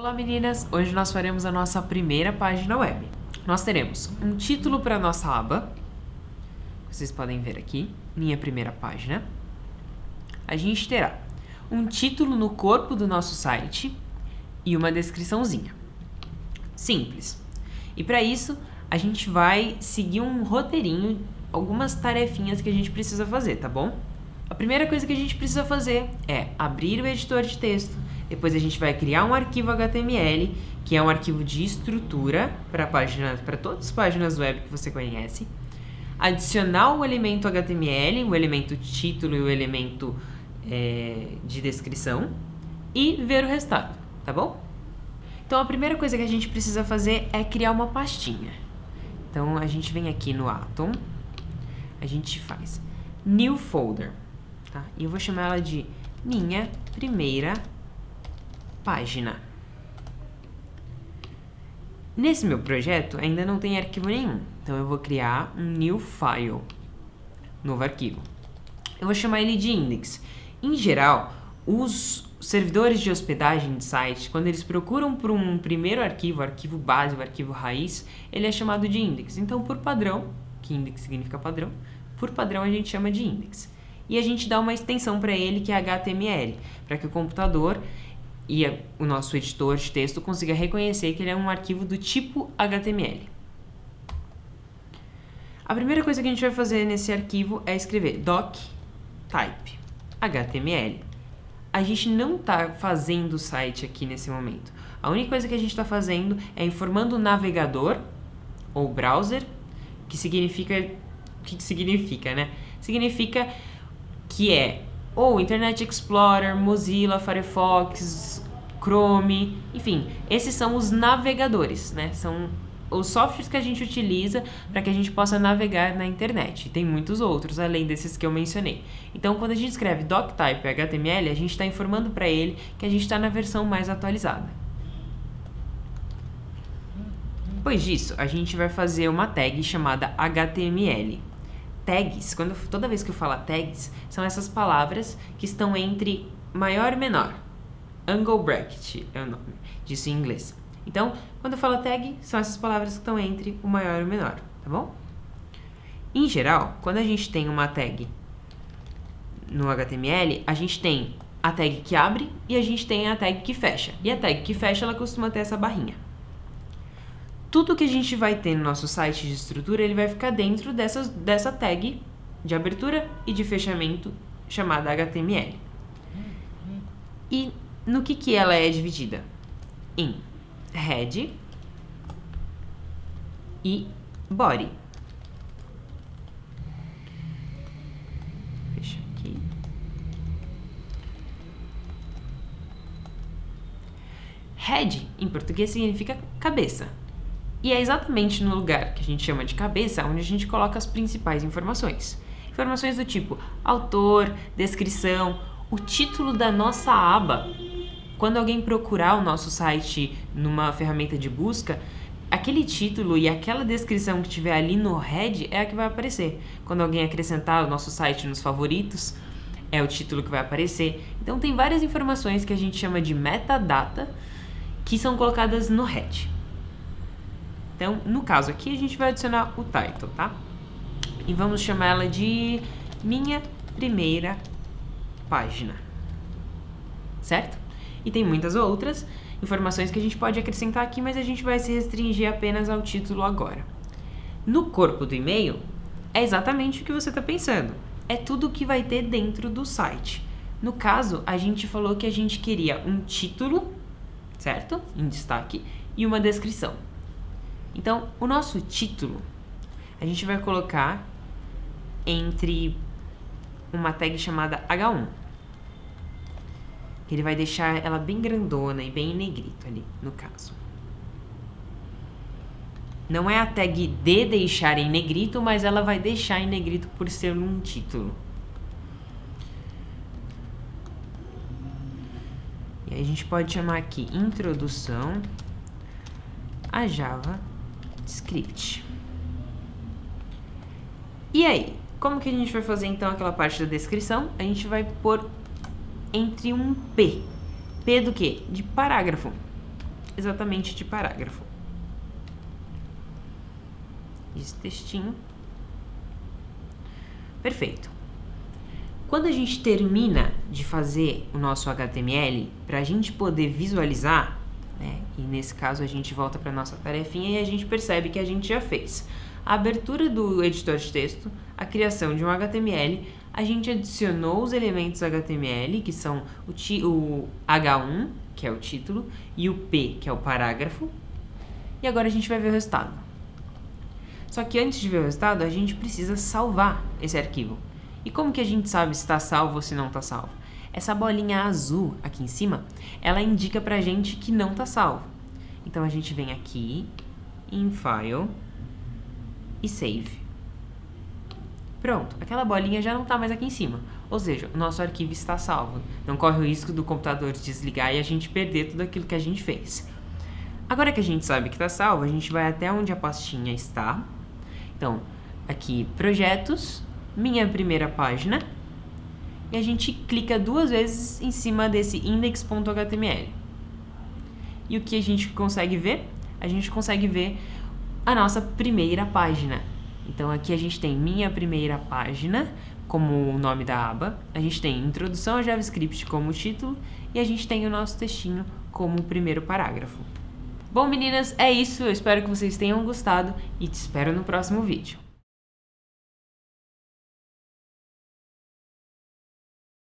Olá meninas, hoje nós faremos a nossa primeira página web. Nós teremos um título para a nossa aba, vocês podem ver aqui, minha primeira página. A gente terá um título no corpo do nosso site e uma descriçãozinha. Simples. E para isso, a gente vai seguir um roteirinho, algumas tarefinhas que a gente precisa fazer, tá bom? A primeira coisa que a gente precisa fazer é abrir o editor de texto. Depois a gente vai criar um arquivo HTML, que é um arquivo de estrutura para todas as páginas web que você conhece. Adicionar o elemento HTML, o elemento título e o elemento de descrição. E ver o resultado, tá bom? Então a primeira coisa que a gente precisa fazer é criar uma pastinha. Então a gente vem aqui no Atom, a gente faz New Folder, tá? E eu vou chamar ela de minha primeira página. Nesse meu projeto ainda não tem arquivo nenhum, então eu vou criar um new file, novo arquivo. Eu vou chamar ele de index. Em geral, os servidores de hospedagem de site, quando eles procuram por um primeiro arquivo, arquivo base, o arquivo raiz, ele é chamado de index. Então, por padrão, que index significa padrão, por padrão a gente chama de index. E a gente dá uma extensão para ele que é HTML, para que o computador e o nosso editor de texto consiga reconhecer que ele é um arquivo do tipo HTML. A primeira coisa que a gente vai fazer nesse arquivo é escrever doctype HTML. A gente não está fazendo o site aqui nesse momento. A única coisa que a gente está fazendo é informando o navegador ou browser, que significa... O que significa, né? Significa que é ou Internet Explorer, Mozilla, Firefox, Chrome, enfim, esses são os navegadores, né? São os softwares que a gente utiliza para que a gente possa navegar na internet. E tem muitos outros, além desses que eu mencionei. Então, quando a gente escreve doctype HTML, a gente está informando para ele que a gente está na versão mais atualizada. Depois disso, a gente vai fazer uma tag chamada HTML. Tags, toda vez que eu falo tags, são essas palavras que estão entre maior e menor. Angle bracket é o nome disso em inglês. Então, quando eu falo tag, são essas palavras que estão entre o maior e o menor, tá bom? Em geral, quando a gente tem uma tag no HTML, a gente tem a tag que abre e a gente tem a tag que fecha. E a tag que fecha, ela costuma ter essa barrinha. Tudo que a gente vai ter no nosso site de estrutura, ele vai ficar dentro dessa tag de abertura e de fechamento chamada HTML. E no que ela é dividida? Em head e body. Fecha aqui. Head, em português, significa cabeça. E é exatamente no lugar que a gente chama de cabeça onde a gente coloca as principais informações. Informações do tipo autor, descrição, o título da nossa aba. Quando alguém procurar o nosso site numa ferramenta de busca, aquele título e aquela descrição que tiver ali no head é a que vai aparecer. Quando alguém acrescentar o nosso site nos favoritos, é o título que vai aparecer. Então tem várias informações que a gente chama de metadata que são colocadas no head. Então, no caso aqui, a gente vai adicionar o title, tá? E vamos chamar ela de minha primeira página. Certo? E tem muitas outras informações que a gente pode acrescentar aqui, mas a gente vai se restringir apenas ao título agora. No corpo do e-mail, é exatamente o que você está pensando. É tudo o que vai ter dentro do site. No caso, a gente falou que a gente queria um título, certo? Em destaque, e uma descrição. Então, o nosso título, a gente vai colocar entre uma tag chamada H1. Ele vai deixar ela bem grandona e bem em negrito ali, no caso. Não é a tag de deixar em negrito, mas ela vai deixar em negrito por ser um título. E aí a gente pode chamar aqui Introdução a JavaScript. E aí, como que a gente vai fazer então aquela parte da descrição? A gente vai pôr entre um P. P do quê? De parágrafo. exatamente de parágrafo. Esse textinho. Perfeito. Quando a gente termina de fazer o nosso HTML, para a gente poder visualizar, né, e nesse caso a gente volta para a nossa tarefinha e a gente percebe que a gente já fez a abertura do editor de texto, a criação de um HTML, a gente adicionou os elementos HTML, que são o H1, que é o título, e o P, que é o parágrafo, e agora a gente vai ver o resultado. Só que antes de ver o resultado, a gente precisa salvar esse arquivo. E como que a gente sabe se está salvo ou se não está salvo? Essa bolinha azul aqui em cima, ela indica pra gente que não está salvo. Então a gente vem aqui em File e Save. Pronto, aquela bolinha já não está mais aqui em cima. Ou seja, o nosso arquivo está salvo. Não corre o risco do computador desligar e a gente perder tudo aquilo que a gente fez. Agora que a gente sabe que está salvo, a gente vai até onde a pastinha está. Então, aqui, Projetos, Minha Primeira Página. E a gente clica 2 vezes em cima desse index.html. E o que a gente consegue ver? A gente consegue ver a nossa primeira página. Então aqui a gente tem Minha Primeira Página como o nome da aba, a gente tem Introdução a JavaScript como título e a gente tem o nosso textinho como o primeiro parágrafo. Bom, meninas, é isso. Eu espero que vocês tenham gostado e te espero no próximo vídeo.